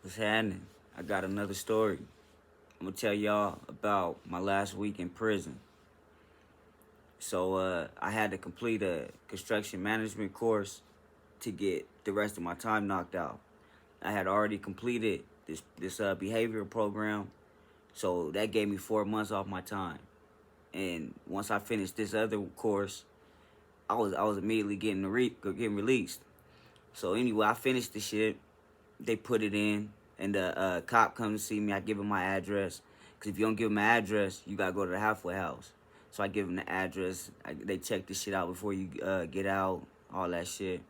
What's happening? I got another story. I'm gonna tell y'all about my last week in prison. I had to complete a construction management course to get the rest of my time knocked out. I had already completed this behavioral program, so that gave me 4 months off my time. And once I finished this other course, I was immediately getting released. So anyway, I finished the shit. They put it in, and the cop comes to see me. I give him my address, because if you don't give him my address, you gotta go to the halfway house. So I give him the address. They check the shit out before you get out, all that shit.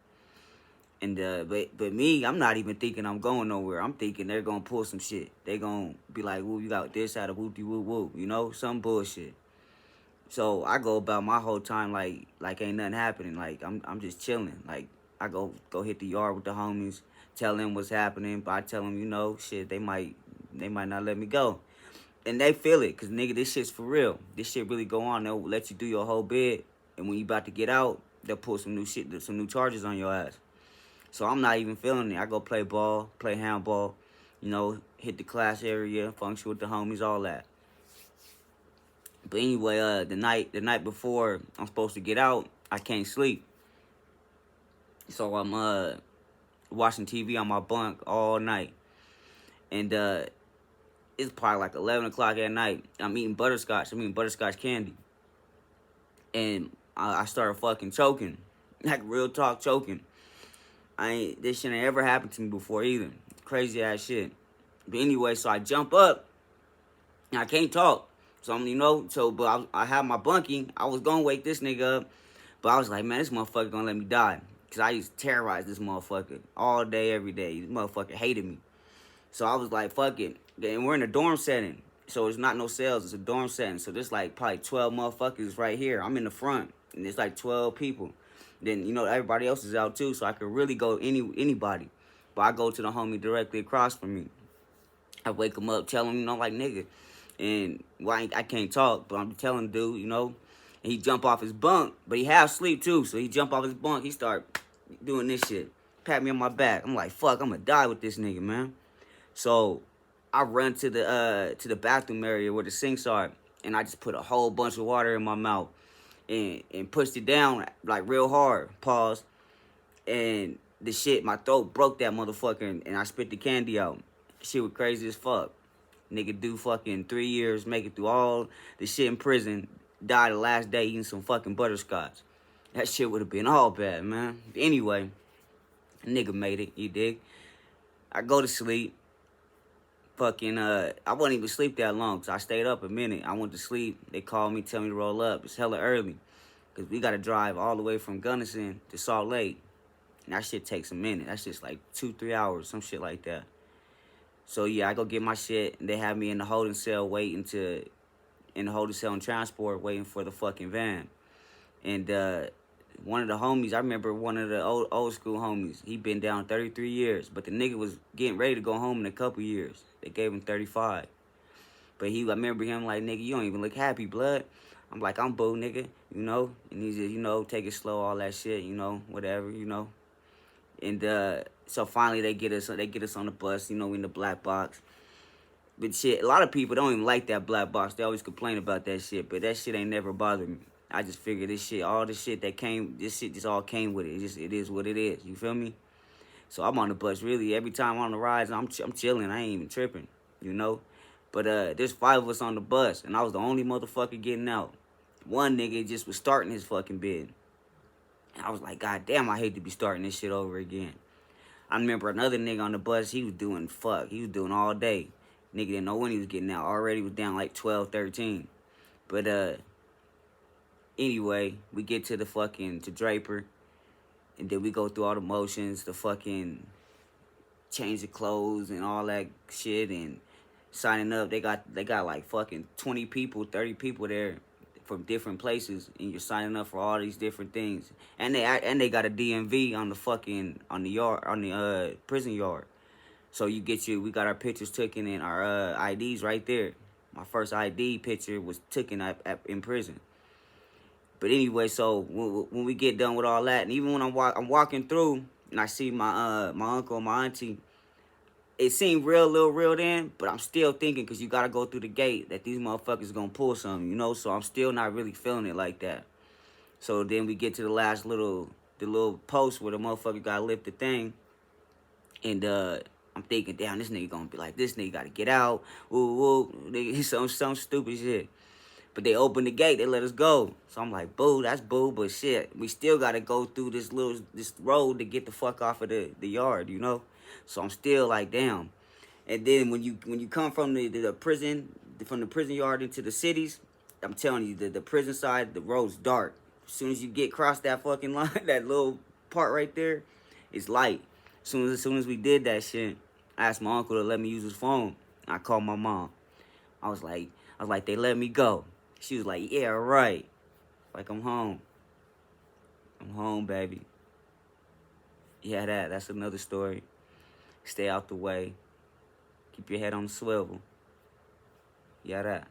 And but me, I'm not even thinking I'm going nowhere. I'm thinking they're gonna pull some shit. They gonna be like, "Woo, you got this out of whoopty woo woo," some bullshit. So I go about my whole time like ain't nothing happening. Like I'm just chilling. Like I go hit the yard with the homies, tell them what's happening. But I tell them, shit, they might not let me go, and they feel it, cause nigga, this shit's for real. This shit really go on. They'll let you do your whole bid, and when you about to get out, they'll pull some new shit, some new charges on your ass. So I'm not even feeling it. I go play ball, play handball, hit the class area, function with the homies, all that. But anyway, the night before I'm supposed to get out, I can't sleep. So I'm watching TV on my bunk all night. And it's probably like 11 o'clock at night. I'm eating butterscotch. I'm eating butterscotch candy. And I started fucking choking. Like real talk choking. This shit ain't ever happened to me before either. Crazy ass shit. But anyway, so I jump up and I can't talk. So but I have my bunkie. I was gonna wake this nigga up, but I was like, man, this motherfucker gonna let me die. Cause I used to terrorize this motherfucker all day, every day. This motherfucker hated me. So I was like, fuck it. And we're in a dorm setting. So it's not no cells, it's a dorm setting. So there's like probably 12 motherfuckers right here. I'm in the front. And it's like 12 people. Then, everybody else is out too. So I could really go anybody. But I go to the homie directly across from me. I wake him up, tell him, like, nigga. And I can't talk, but I'm telling dude, and he jump off his bunk, but he half sleep too, so he jump off his bunk, he start doing this shit, pat me on my back. I'm like, fuck, I'm gonna die with this nigga, man. So I run to the bathroom area where the sinks are, and I just put a whole bunch of water in my mouth and pushed it down like real hard. Pause. And the shit, my throat broke that motherfucker, and I spit the candy out. Shit was crazy as fuck. Nigga do fucking 3 years, make it through all the shit in prison, die the last day eating some fucking butterscotch. That shit would have been all bad, man. Anyway, nigga made it, you dig? I go to sleep. Fucking, I wouldn't even sleep that long, because I stayed up a minute. I went to sleep. They called me, tell me to roll up. It's hella early, because we got to drive all the way from Gunnison to Salt Lake. And that shit takes a minute. That's just like 2-3 hours, some shit like that. So yeah, I go get my shit, and they have me in the holding cell in the holding cell and transport, waiting for the fucking van. And one of the homies, I remember one of the old school homies, he been down 33 years, but the nigga was getting ready to go home in a couple years. They gave him 35. But I remember him like, nigga, you don't even look happy, blood. I'm like, I'm boo, nigga, And he's just, take it slow, all that shit, whatever, And so finally they get us on the bus, in the black box. But shit, a lot of people don't even like that black box. They always complain about that shit, but that shit ain't never bothered me. I just figured this shit just all came with it. It is what it is. You feel me? So I'm on the bus really every time I'm on the rides. I'm chilling. I ain't even tripping. But there's 5 of us on the bus, and I was the only motherfucker getting out. One nigga just was starting his fucking bid. And I was like, God damn, I hate to be starting this shit over again. I remember another nigga on the bus, he was doing all day. Nigga didn't know when he was getting out. Already was down like 12, 13. But anyway, we get to to Draper, and then we go through all the motions, the fucking change the clothes and all that shit, and signing up. They got like fucking 20 people, 30 people there from different places, and you're signing up for all these different things. And they got a DMV on the prison yard. So we got our pictures taken and our IDs right there. My first ID picture was taken in prison. But anyway, so when we get done with all that, and even when I'm walking through and I see my uncle and my auntie, it seemed real, little real then, but I'm still thinking because you gotta go through the gate that these motherfuckers gonna pull something, you know. So I'm still not really feeling it like that. So then we get to the last the little post where the motherfucker gotta lift the thing, and I'm thinking, damn, this nigga gonna be like, this nigga gotta get out, woo woo, nigga, some stupid shit. But they opened the gate, they let us go. So I'm like, boo, that's boo, but shit, we still gotta go through this road to get the fuck off of the yard, you know. So I'm still like, damn. And then when you come from the prison, from the prison yard into the cities, I'm telling you, the prison side, the road's dark. As soon as you get across that fucking line, that little part right there, it's light. As soon as we did that shit, I asked my uncle to let me use his phone. I called my mom. I was like, they let me go. She was like, yeah, right. Like, I'm home. I'm home, baby. Yeah, that's another story. Stay out the way. Keep your head on the swivel. Yeah, that.